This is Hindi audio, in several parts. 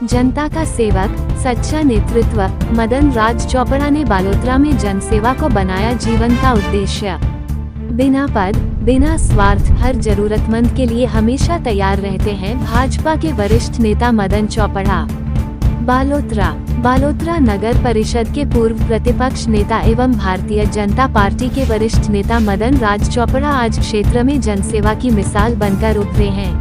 जनता का सेवक, सच्चा नेतृत्व। मदन राज चोपड़ा ने बालोतरा में जनसेवा को बनाया जीवन का उद्देश्य। बिना पद, बिना स्वार्थ, हर जरूरतमंद के लिए हमेशा तैयार रहते हैं भाजपा के वरिष्ठ नेता मदन चोपड़ा। बालोतरा नगर परिषद के पूर्व प्रतिपक्ष नेता एवं भारतीय जनता पार्टी के वरिष्ठ नेता मदन राज चोपड़ा आज क्षेत्र में जनसेवा की मिसाल बनकर उभरे हैं।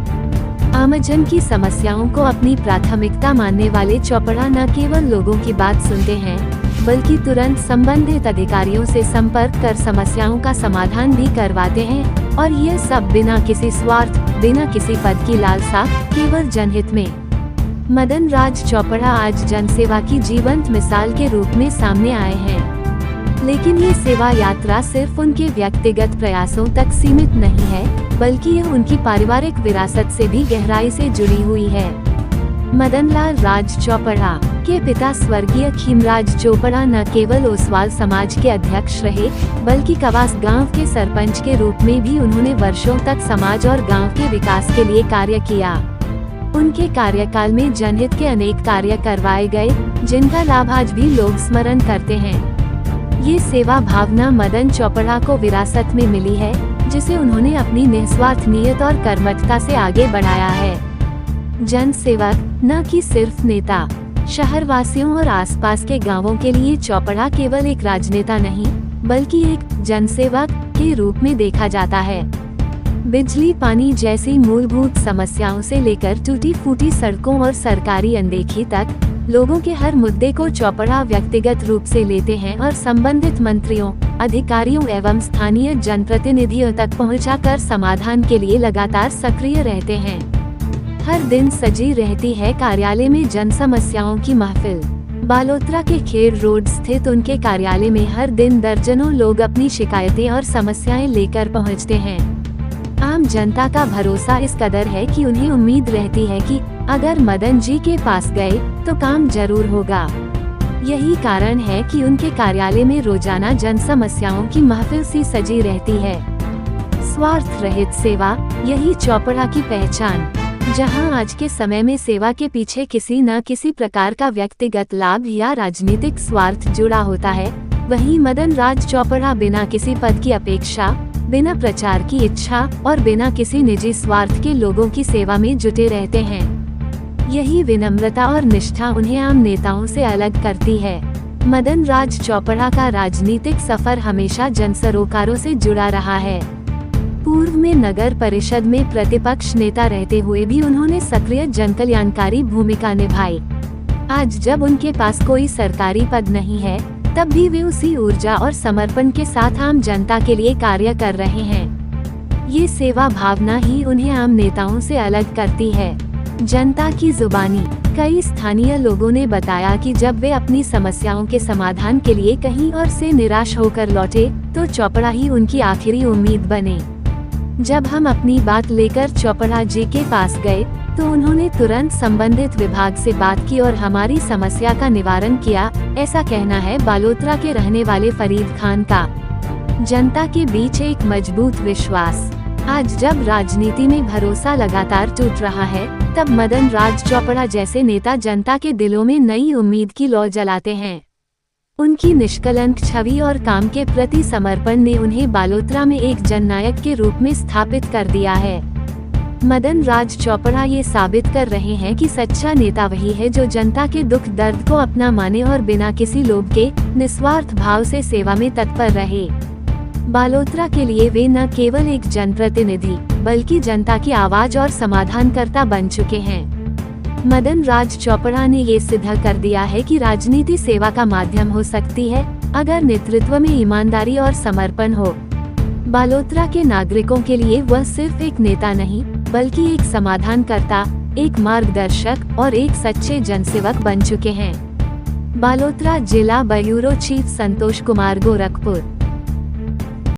आमजन की समस्याओं को अपनी प्राथमिकता मानने वाले चोपड़ा न केवल लोगों की बात सुनते हैं, बल्कि तुरंत संबंधित अधिकारियों से संपर्क कर समस्याओं का समाधान भी करवाते हैं, और ये सब बिना किसी स्वार्थ, बिना किसी पद की लालसा, केवल जनहित में। मदन राज चोपड़ा आज जनसेवा की जीवंत मिसाल के रूप में सामने आए हैं। लेकिन ये सेवा यात्रा सिर्फ उनके व्यक्तिगत प्रयासों तक सीमित नहीं है, बल्कि यह उनकी पारिवारिक विरासत से भी गहराई से जुड़ी हुई है। मदन लाल राज चोपड़ा के पिता स्वर्गीय खीमराज चोपड़ा न केवल ओसवाल समाज के अध्यक्ष रहे, बल्कि कवास गांव के सरपंच के रूप में भी उन्होंने वर्षों तक समाज और गांव के विकास के लिए कार्य किया। उनके कार्यकाल में जनहित के अनेक कार्य करवाए गए, जिनका लाभ आज भी लोग स्मरण करते हैं। ये सेवा भावना मदन चोपड़ा को विरासत में मिली है, जिसे उन्होंने अपनी निस्वार्थ नियत और कर्मठता से आगे बढ़ाया है। जन सेवक, न कि सिर्फ नेता। शहरवासियों और आसपास के गांवों के लिए चोपड़ा केवल एक राजनेता नहीं, बल्कि एक जनसेवक के रूप में देखा जाता है। बिजली पानी जैसी मूलभूत समस्याओं से लेकर टूटी फूटी सड़कों और सरकारी अनदेखी तक, लोगों के हर मुद्दे को चोपड़ा व्यक्तिगत रूप से लेते हैं और संबंधित मंत्रियों, अधिकारियों एवं स्थानीय जनप्रतिनिधियों तक पहुंचाकर समाधान के लिए लगातार सक्रिय रहते हैं। हर दिन सजी रहती है कार्यालय में जन समस्याओं की महफिल। बालोतरा के खेर रोड स्थित उनके कार्यालय में हर दिन दर्जनों लोग अपनी शिकायतें और समस्याएं लेकर पहुंचते हैं। आम जनता का भरोसा इस कदर है कि उन्हें उम्मीद रहती है कि अगर मदन जी के पास गए तो काम जरूर होगा। यही कारण है कि उनके कार्यालय में रोजाना जन समस्याओं की महफिल सी सजी रहती है। स्वार्थ रहित सेवा, यही चोपड़ा की पहचान। जहां आज के समय में सेवा के पीछे किसी न किसी प्रकार का व्यक्तिगत लाभ या राजनीतिक स्वार्थ जुड़ा होता है, वहीं मदन राज चोपड़ा बिना किसी पद की अपेक्षा, बिना प्रचार की इच्छा और बिना किसी निजी स्वार्थ के लोगों की सेवा में जुटे रहते हैं। यही विनम्रता और निष्ठा उन्हें आम नेताओं से अलग करती है। मदन राज चोपड़ा का राजनीतिक सफर हमेशा जनसरोकारों से जुड़ा रहा है। पूर्व में नगर परिषद में प्रतिपक्ष नेता रहते हुए भी उन्होंने सक्रिय जनकल्याणकारी भूमिका निभाई। आज जब उनके पास कोई सरकारी पद नहीं है, तब भी वे उसी ऊर्जा और समर्पण के साथ आम जनता के लिए कार्य कर रहे हैं। ये सेवा भावना ही उन्हें आम नेताओं से अलग करती है। जनता की जुबानी, कई स्थानीय लोगों ने बताया कि जब वे अपनी समस्याओं के समाधान के लिए कहीं और से निराश होकर लौटे, तो चोपड़ा ही उनकी आखिरी उम्मीद बने। जब हम अपनी बात लेकर चोपड़ा जी के पास गए, तो उन्होंने तुरंत संबंधित विभाग से बात की और हमारी समस्या का निवारण किया, ऐसा कहना है बालोतरा के रहने वाले फरीद खान का। जनता के बीच एक मजबूत विश्वास। आज जब राजनीति में भरोसा लगातार टूट रहा है, तब मदन राज चोपड़ा जैसे नेता जनता के दिलों में नई उम्मीद की लौ जलाते हैं। उनकी निष्कलंक छवि और काम के प्रति समर्पण ने उन्हें बालोतरा में एक जननायक के रूप में स्थापित कर दिया है। मदन राज चोपड़ा ये साबित कर रहे हैं कि सच्चा नेता वही है जो जनता के दुख दर्द को अपना माने और बिना किसी लोभ के निस्वार्थ भाव से सेवा में तत्पर रहे। बालोतरा के लिए वे न केवल एक जनप्रतिनिधि, बल्कि जनता की आवाज और समाधानकर्ता बन चुके हैं। मदन राज चोपड़ा ने ये सिद्ध कर दिया है कि राजनीति सेवा का माध्यम हो सकती है, अगर नेतृत्व में ईमानदारी और समर्पण हो। बालोतरा के नागरिकों के लिए वह सिर्फ एक नेता नहीं, बल्कि एक समाधानकर्ता, एक मार्गदर्शक और एक सच्चे जनसेवक बन चुके हैं। बालोतरा जिला ब्यूरो चीफ संतोष कुमार, गोरखपुर।